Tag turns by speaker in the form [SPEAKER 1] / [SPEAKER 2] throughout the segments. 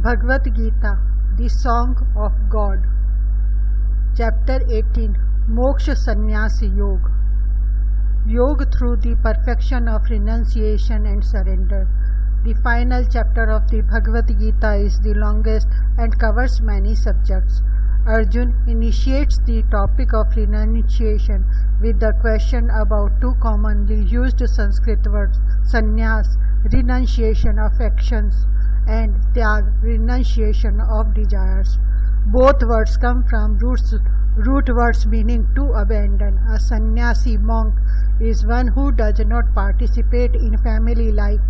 [SPEAKER 1] Bhagavad Gita, the Song of God. Chapter 18, Moksha Sannyasi Yoga. Yoga through the perfection of renunciation and surrender. The final chapter of the Bhagavad Gita is the longest and covers many subjects. Arjun initiates the topic of renunciation with the question about two commonly used Sanskrit words, sannyas, renunciation of actions, and tyag, renunciation of desires. Both words come from root words meaning to abandon. A sannyasi monk is one who does not participate in family life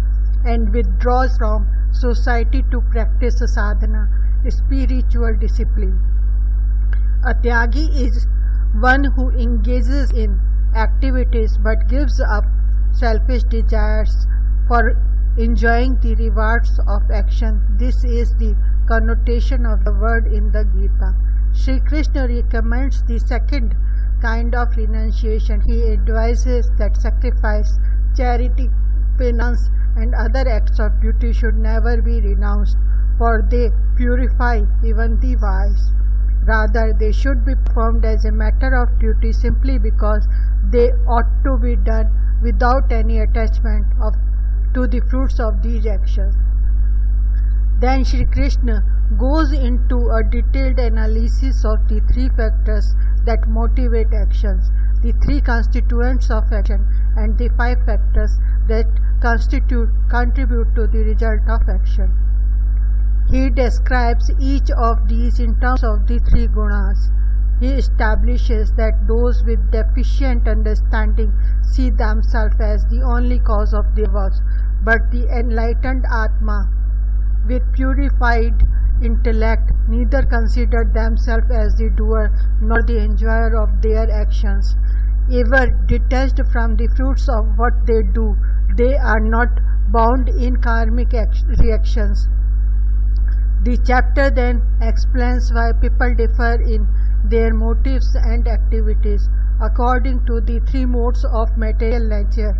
[SPEAKER 1] and withdraws from society to practice sadhana, spiritual discipline. A tyagi is one who engages in activities but gives up selfish desires for enjoying the rewards of action. This is the connotation of the word in the Gita. Sri Krishna recommends the second kind of renunciation. He advises that sacrifice, charity, penance, and other acts of duty should never be renounced, for they purify even the wise. Rather, they should be performed as a matter of duty simply because they ought to be done without any attachment to the fruits of these actions. Then Sri Krishna goes into a detailed analysis of the three factors that motivate actions, the three constituents of action, and the five factors that contribute to the result of action. He describes each of these in terms of the three gunas. He establishes that those with deficient understanding see themselves as the only cause of their works, but the enlightened Atma with purified intellect neither consider themselves as the doer nor the enjoyer of their actions. Ever detached from the fruits of what they do, they are not bound in karmic reactions. The chapter then explains why people differ in their motives and activities according to the three modes of material nature.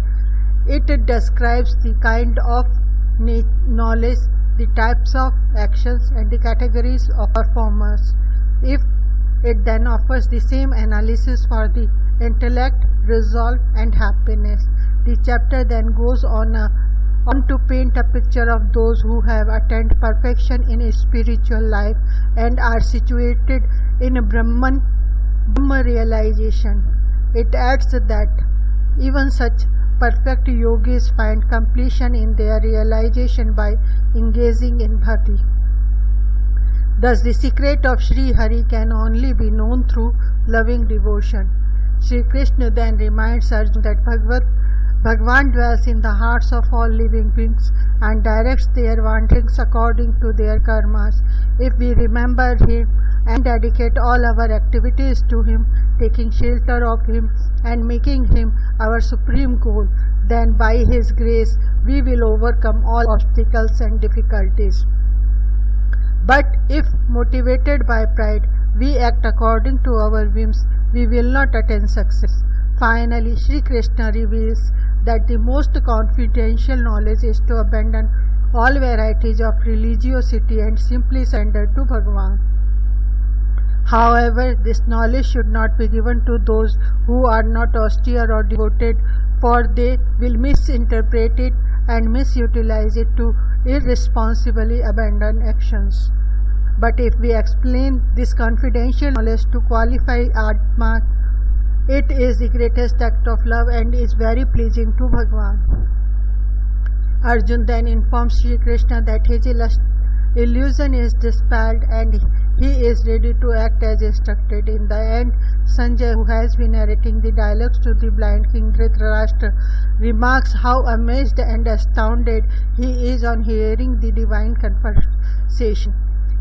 [SPEAKER 1] It describes the kind of knowledge, the types of actions, and the categories of performers. If it then offers the same analysis for the intellect, resolve, and happiness, the chapter then goes on to paint a picture of those who have attained perfection in spiritual life and are situated in Brahma realization. It adds that even such perfect yogis find completion in their realization by engaging in bhakti. Thus, the secret of Sri Hari can only be known through loving devotion. Sri Krishna then reminds Arjuna that Bhagavan dwells in the hearts of all living beings and directs their wanderings according to their karmas. If we remember Him and dedicate all our activities to Him, taking shelter of Him and making Him our supreme goal, then by His grace we will overcome all obstacles and difficulties. But if motivated by pride, we act according to our whims, we will not attain success. Finally, Sri Krishna reveals that the most confidential knowledge is to abandon all varieties of religiosity and simply surrender to Bhagavan. However, this knowledge should not be given to those who are not austere or devoted, for they will misinterpret it and misutilize it to irresponsibly abandon actions. But if we explain this confidential knowledge to qualify Atma, it is the greatest act of love and is very pleasing to Bhagavan. Arjun then informs Sri Krishna that his illusion is dispelled and he is ready to act as instructed. In the end, Sanjay, who has been narrating the dialogues to the blind king Dhritarashtra, remarks how amazed and astounded he is on hearing the divine conversation.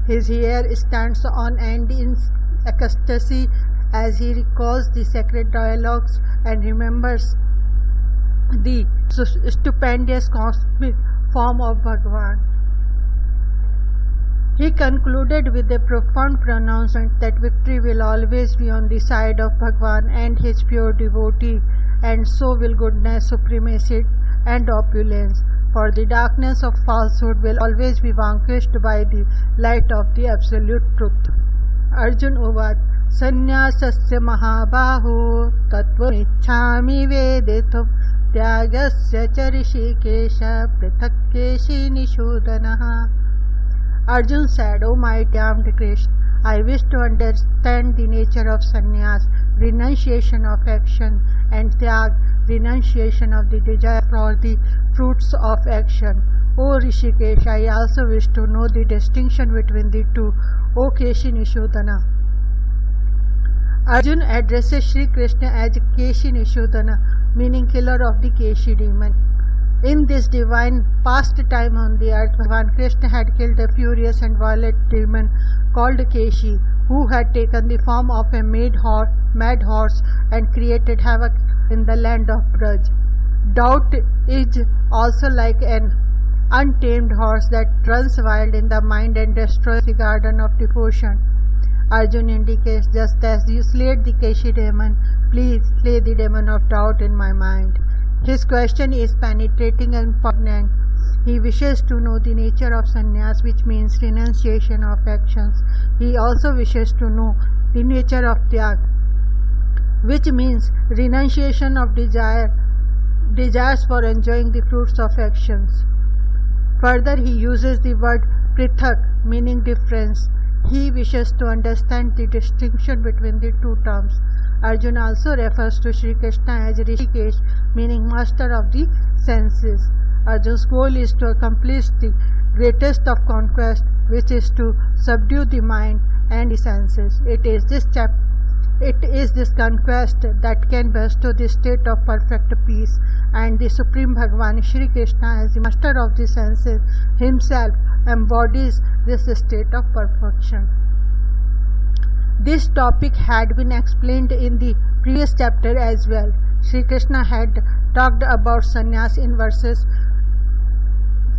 [SPEAKER 1] His hair stands on end in ecstasy as he recalls the sacred dialogues and remembers the stupendous cosmic form of Bhagavan. He concluded with a profound pronouncement that victory will always be on the side of Bhagavan and his pure devotee, and so will goodness, supremacy, and opulence. for the darkness of falsehood will always be vanquished by the light of the absolute truth. Arjun Uvat Sannyasasya Mahabaho Tattvamichhami Veditum Tyagasya Charishikesha Prithakkeshi Nishodanaha. Arjun said, O my damned Krishna, I wish to understand the nature of sannyas, renunciation of action, and tyag, renunciation of the desire for the fruits of action. O Rishikesh, I also wish to know the distinction between the two. O Keshi Nishodana. Arjun addresses Sri Krishna as Keshi Nishodana, meaning killer of the Keshi demon. In this divine pastime on the earth, Bhagavan Krishna had killed a furious and violent demon called Keshi, who had taken the form of a mad horse and created havoc in the land of Braj. Doubt is also like an untamed horse that runs wild in the mind and destroys the garden of devotion. Arjun indicates, just as you slayed the Keshi demon, please slay the demon of doubt in my mind. His question is penetrating and poignant. He wishes to know the nature of sannyas, which means renunciation of actions. He also wishes to know the nature of tyag, which means renunciation of desires for enjoying the fruits of actions. Further, he uses the word prithak, meaning difference. He wishes to understand the distinction between the two terms. Arjuna also refers to Sri Krishna as Rishikesh, meaning master of the senses. Arjuna's goal is to accomplish the greatest of conquest, which is to subdue the mind and the senses. It is this conquest that can bestow the state of perfect peace, and the Supreme Bhagavan Sri Krishna, as the master of the senses, himself embodies this state of perfection. This topic had been explained in the previous chapter as well. Sri Krishna had talked about sannyas in verses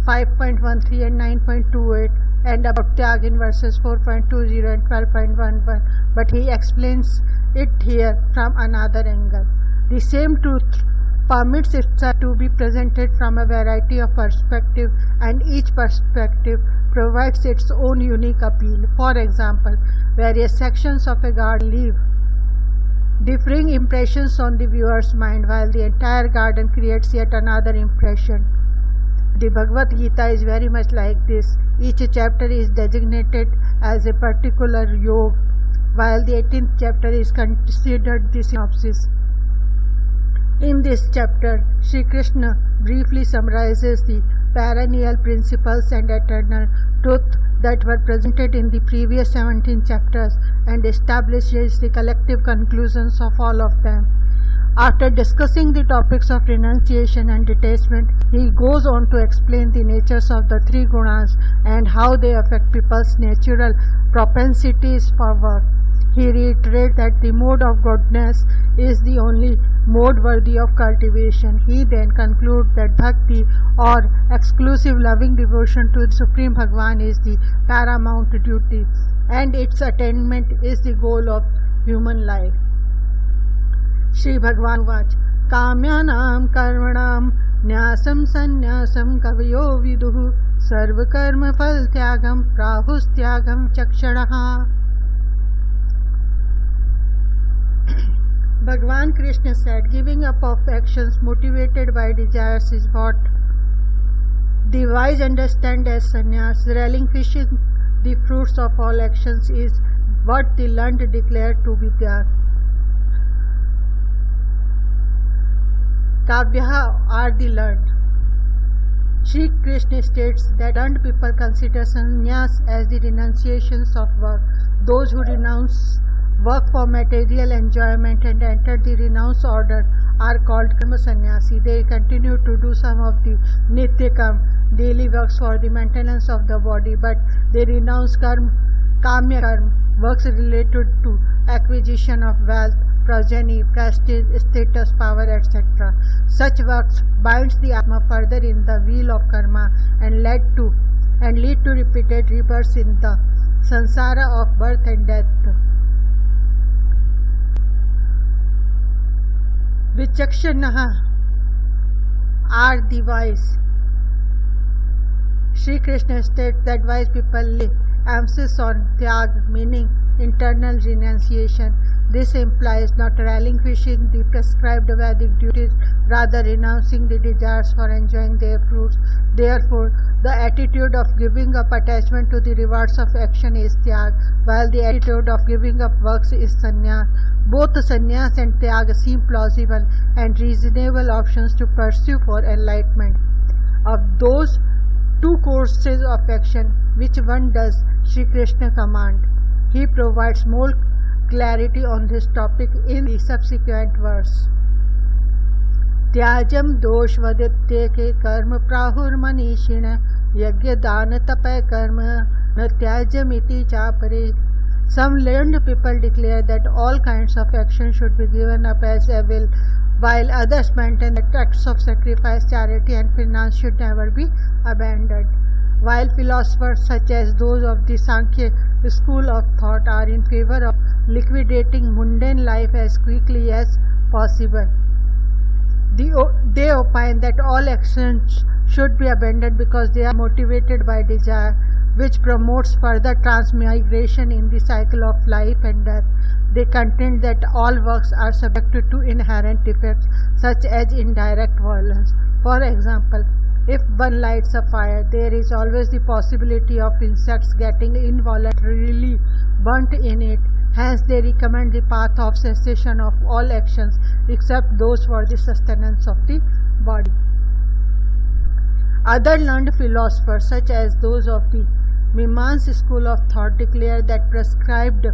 [SPEAKER 1] 5.13 and 9.28 and about tyag in verses 4.20 and 12.11, but he explains it here from another angle. The same truth permits itself to be presented from a variety of perspectives, and each perspective provides its own unique appeal. For example, various sections of a garden leave differing impressions on the viewer's mind, while the entire garden creates yet another impression. The Bhagavad Gita is very much like this. Each chapter is designated as a particular yoga, while the 18th chapter is considered the synopsis. In this chapter, Sri Krishna briefly summarizes the perennial principles and eternal truth that were presented in the previous 17 chapters and establishes the collective conclusions of all of them. After discussing the topics of renunciation and detachment, he goes on to explain the natures of the three gunas and how they affect people's natural propensities for work. He reiterates that the mode of goodness is the only mode worthy of cultivation. He then concludes that bhakti, or exclusive loving devotion to the Supreme Bhagavan, is the paramount duty, and its attainment is the goal of human life. Shri Bhagavan Vach Kamyanam Karmanam Nyasam Sanyasam Kavayo Viduhu Sarva Karma Phal Tyagam Prahus Tyagam Chakshanaha. Bhagavan Krishna said, giving up of actions motivated by desires is what the wise understand as sannyas. Relinquishing the fruits of all actions is what the learned declare to be tyag. Kavyaha are the learned. Shri Krishna states that learned people consider sannyas as the renunciations of work. Those who renounce work for material enjoyment and enter the renounce order are called karma sannyasi. They continue to do some of the nitya karma, daily works for the maintenance of the body, but they renounce kamya karma, works related to acquisition of wealth, progeny, prestige, status, power, etc. Such works binds the atma further in the wheel of karma and lead to repeated rebirths in the sansara of birth and death. Vichakshanaha are the wise. Sri Krishna states that wise people lay emphasis on tyag, meaning internal renunciation. This implies not relinquishing the prescribed Vedic duties, rather renouncing the desires for enjoying their fruits. Therefore, the attitude of giving up attachment to the rewards of action is tyag, while the attitude of giving up works is sannyas. Both sannyas and tyag seem plausible and reasonable options to pursue for enlightenment. Of those two courses of action, which one does Sri Krishna command? He provides more clarity on this topic in the subsequent verse. Tyajam doshvaditye ke karma prahur manishina yagya dana tapay karma na tyajam iti chapare. Some learned people declare that all kinds of action should be given up as evil, while others maintain that acts of sacrifice, charity and finance should never be abandoned. While philosophers such as those of the Sankhya school of thought are in favor of liquidating mundane life as quickly as possible, they opine that all actions should be abandoned because they are motivated by desire, which promotes further transmigration in the cycle of life and death. They contend that all works are subjected to inherent defects such as indirect violence. For example, if one lights a fire, there is always the possibility of insects getting involuntarily burnt in it. Hence, they recommend the path of cessation of all actions except those for the sustenance of the body. Other learned philosophers, such as those of the Mimamsa school of thought, declare that prescribed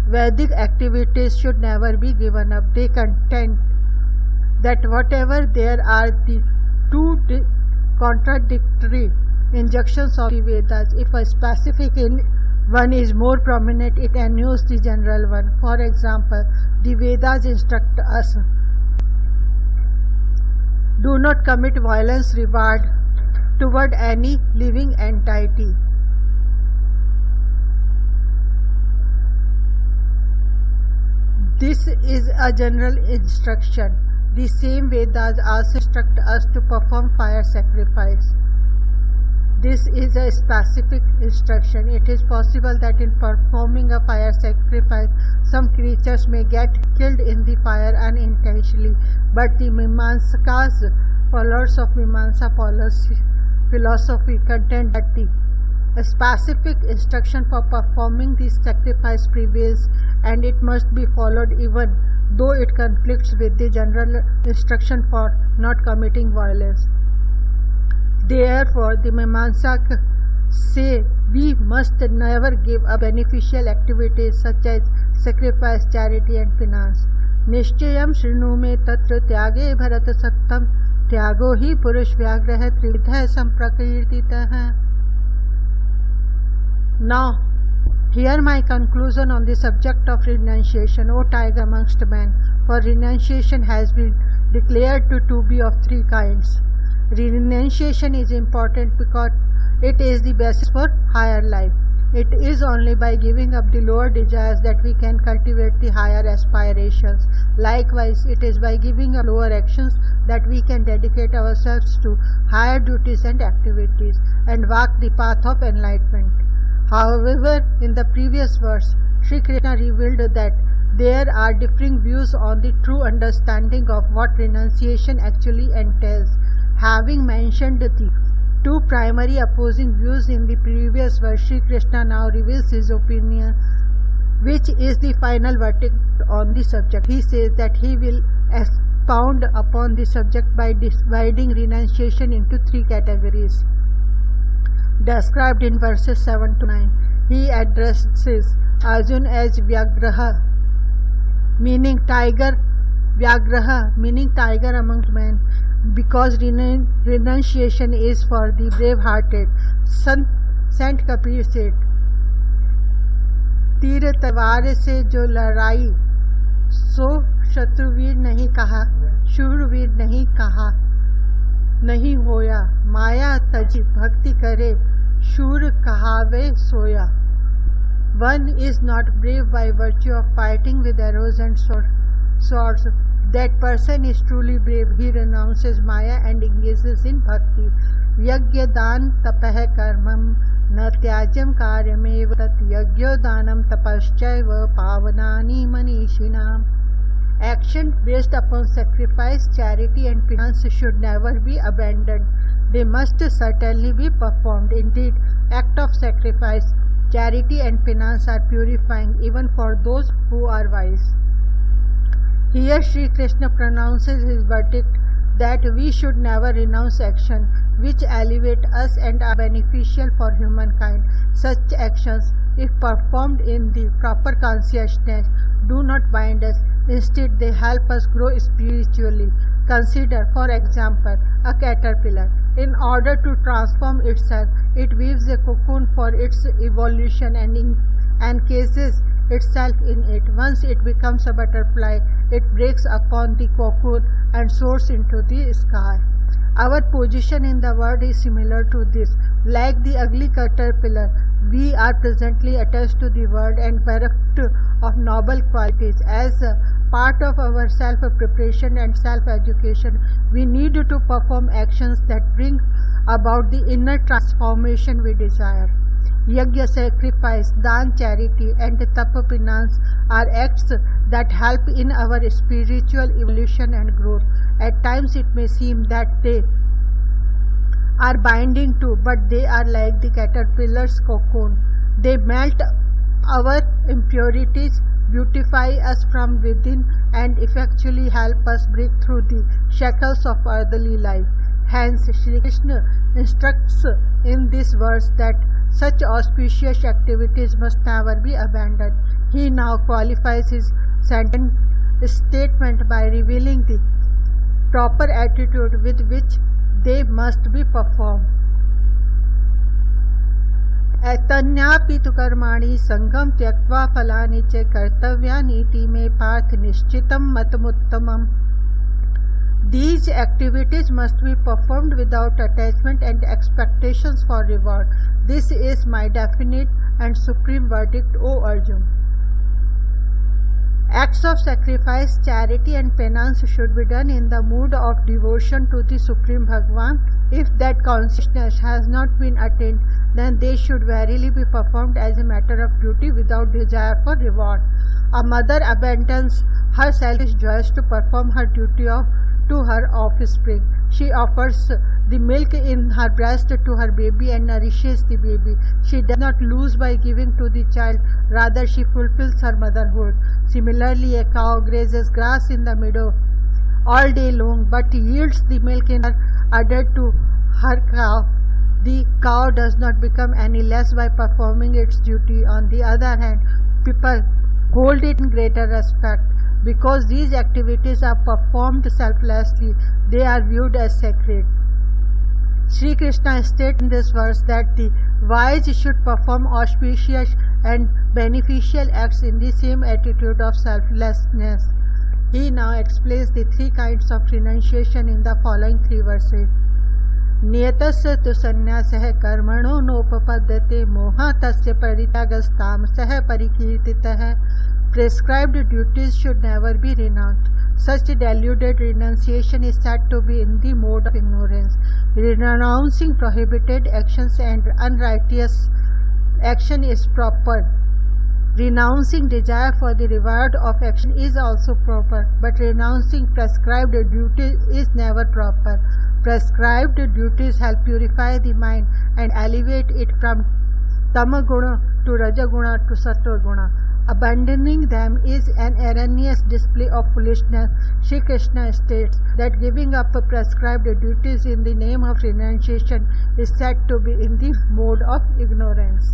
[SPEAKER 1] Vedic activities should never be given up. They contend that whatever there are the two contradictory injunctions of the Vedas, if a specific one is more prominent, it annuls the general one. For example, the Vedas instruct us, do not commit violence toward any living entity. This is a general instruction. The same Vedas also instruct us to perform fire sacrifice. This is a specific instruction. It is possible that in performing a fire sacrifice, some creatures may get killed in the fire unintentionally, but the Mimamsakas, followers of Mimamsa philosophy, contend that a specific instruction for performing this sacrifice prevails, and it must be followed even though it conflicts with the general instruction for not committing violence. Therefore, the Mimamsaks say we must never give up beneficial activities such as sacrifice, charity and finance. Nishchayam shrinu me tatra tyage bharat sattam tyago hi purush vyagrah tridha samprakirtitah. Now, hear my conclusion on the subject of renunciation, O tiger amongst men. For renunciation has been declared to be of three kinds. Renunciation is important because it is the basis for higher life. It is only by giving up the lower desires that we can cultivate the higher aspirations. Likewise, it is by giving up lower actions that we can dedicate ourselves to higher duties and activities and walk the path of enlightenment. However, in the previous verse, Sri Krishna revealed that there are differing views on the true understanding of what renunciation actually entails. Having mentioned the two primary opposing views in the previous verse, Sri Krishna now reveals his opinion, which is the final verdict on the subject. He says that he will expound upon the subject by dividing renunciation into three categories, described in verses 7 to 9. He addresses Arjuna as Vyagraha, meaning tiger, Vyagraha, meaning tiger among men, because renunciation is for the brave-hearted. Sant Kabir said, तीर तलवार से जो लड़ाई सो शत्रुवीर नहीं कहा, शूरवीर नहीं कहा, नहीं होया, माया तजी भक्ति करे, शूर कहावे सोया. One is not brave by virtue of fighting with arrows and swords. That person is truly brave. He renounces Maya and engages in bhakti. Yagya dan tapah karmam. कृतम न त्याज्यम कार्यमेव तत् यज्ञोदानम तपश्चैव पावनानि मनीषिणाम. Action based upon sacrifice, charity and penance should never be abandoned. They must certainly be performed. Indeed, act of sacrifice, charity and penance are purifying even for those who are wise. Here Sri Krishna pronounces his verdict that we should never renounce action which elevate us and are beneficial for humankind. Such actions, if performed in the proper consciousness, do not bind us. Instead, they help us grow spiritually. Consider, for example, a caterpillar. In order to transform itself, it weaves a cocoon for its evolution and encases itself in it. Once it becomes a butterfly, it breaks upon the cocoon and soars into the sky. Our position in the world is similar to this. Like the ugly caterpillar, we are presently attached to the world and bereft of noble qualities. As a part of our self-preparation and self-education, we need to perform actions that bring about the inner transformation we desire. Yajna, sacrifice, dan, charity, and tapa, penance are acts that help in our spiritual evolution and growth. At times it may seem that they are binding too, but they are like the caterpillar's cocoon. They melt our impurities, beautify us from within, and effectually help us break through the shackles of earthly life. Hence, Shri Krishna instructs in this verse that such auspicious activities must never be abandoned. He now qualifies his sentence statement by revealing the proper attitude with which they must be performed. ऐतन्यापि तु कर्माणि संगम त्यक्त्वा फलानि च कर्तव्यानीति में पार्थ निश्चितं मतमुत्तमम्. These activities must be performed without attachment and expectations for reward. This is my definite and supreme verdict, O Arjun. Acts of sacrifice, charity and penance should be done in the mood of devotion to the Supreme Bhagavan. If that consciousness has not been attained, then they should verily be performed as a matter of duty without desire for reward. A mother abandons her selfish joys to perform her duty to her offspring. She offers the milk in her breast to her baby and nourishes the baby. She does not lose by giving to the child, rather she fulfills her motherhood. Similarly, a cow grazes grass in the meadow all day long, but yields the milk in her udder to her cow. The cow does not become any less by performing its duty. On the other hand, people hold it in greater respect. Because these activities are performed selflessly, they are viewed as sacred. Sri Krishna states in this verse that the wise should perform auspicious and beneficial acts in the same attitude of selflessness. He now explains the three kinds of renunciation in the following three verses. नियतस्य तु संन्यासः कर्मणो नोपपद्यते मोहा तस्य परित्यागस्तामसः परिकीर्तितः. Prescribed duties should never be renounced. Such deluded renunciation is said to be in the mode of ignorance. Renouncing prohibited actions and unrighteous action is proper. Renouncing desire for the reward of action is also proper, but renouncing prescribed duties is never proper. Prescribed duties help purify the mind and elevate it from tamaguna to rajaguna to sattva-guna. Abandoning them is an erroneous display of foolishness. Shri Krishna states that giving up prescribed duties in the name of renunciation is said to be in the mode of ignorance.